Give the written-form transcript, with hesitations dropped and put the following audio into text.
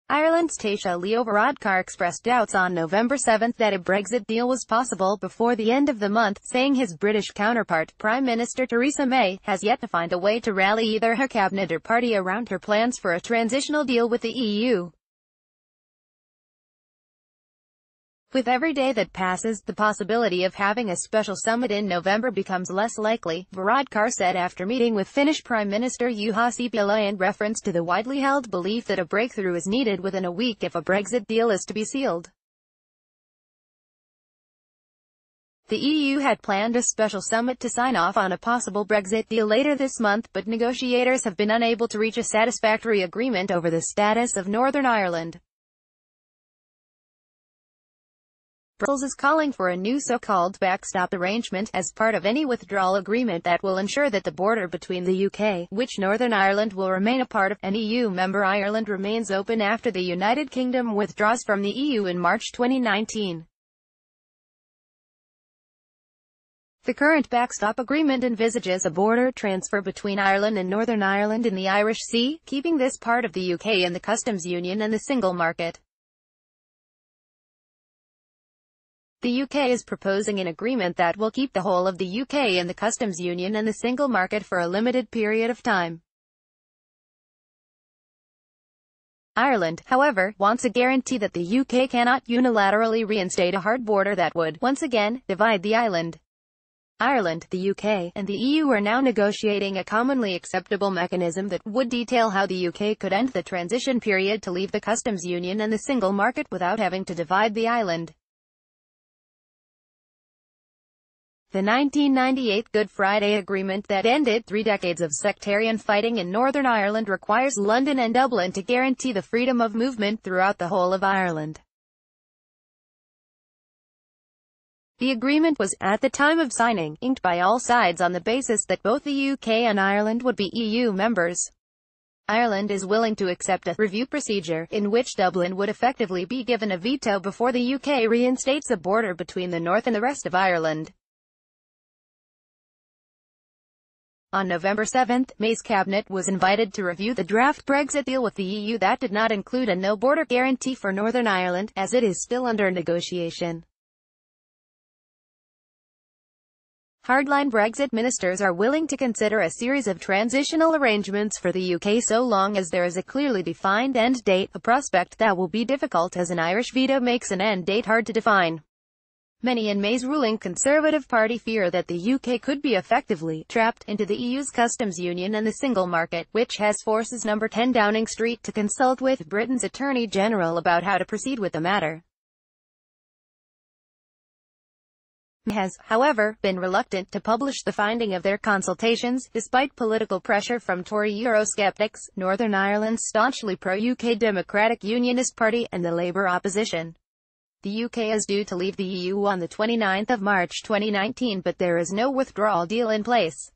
Ireland's Taoiseach Leo Varadkar expressed doubts on November 7 that a Brexit deal was possible before the end of the month, saying his British counterpart, Prime Minister Theresa May, has yet to find a way to rally either her cabinet or party around her plans for a transitional deal with the EU. With every day that passes, the possibility of having a special summit in November becomes less likely, Varadkar said after meeting with Finnish Prime Minister Juha Sipila in reference to the widely held belief that a breakthrough is needed within a week if a Brexit deal is to be sealed. The EU had planned a special summit to sign off on a possible Brexit deal later this month, but negotiators have been unable to reach a satisfactory agreement over the status of Northern Ireland. Brussels is calling for a new so-called backstop arrangement as part of any withdrawal agreement that will ensure that the border between the UK, which Northern Ireland will remain a part of, and EU member Ireland remains open after the United Kingdom withdraws from the EU in March 2019. The current backstop agreement envisages a border transfer between Ireland and Northern Ireland in the Irish Sea, keeping this part of the UK in the customs union and the single market. The UK is proposing an agreement that will keep the whole of the UK in the customs union and the single market for a limited period of time. Ireland, however, wants a guarantee that the UK cannot unilaterally reinstate a hard border that would, once again, divide the island. Ireland, the UK, and the EU are now negotiating a commonly acceptable mechanism that would detail how the UK could end the transition period to leave the customs union and the single market without having to divide the island. The 1998 Good Friday Agreement that ended 3 decades of sectarian fighting in Northern Ireland requires London and Dublin to guarantee the freedom of movement throughout the whole of Ireland. The agreement was, at the time of signing, inked by all sides on the basis that both the UK and Ireland would be EU members. Ireland is willing to accept a review procedure, in which Dublin would effectively be given a veto before the UK reinstates a border between the North and the rest of Ireland. On November 7, May's cabinet was invited to review the draft Brexit deal with the EU that did not include a no-border guarantee for Northern Ireland, as it is still under negotiation. Hardline Brexit ministers are willing to consider a series of transitional arrangements for the UK so long as there is a clearly defined end date, a prospect that will be difficult as an Irish veto makes an end date hard to define. Many in May's ruling Conservative Party fear that the UK could be effectively trapped into the EU's customs union and the single market, which has forces No. 10 Downing Street to consult with Britain's Attorney General about how to proceed with the matter. May has, however, been reluctant to publish the finding of their consultations, despite political pressure from Tory Eurosceptics, Northern Ireland's staunchly pro-UK Democratic Unionist Party, and the Labour opposition. The UK is due to leave the EU on the 29th of March 2019, but there is no withdrawal deal in place.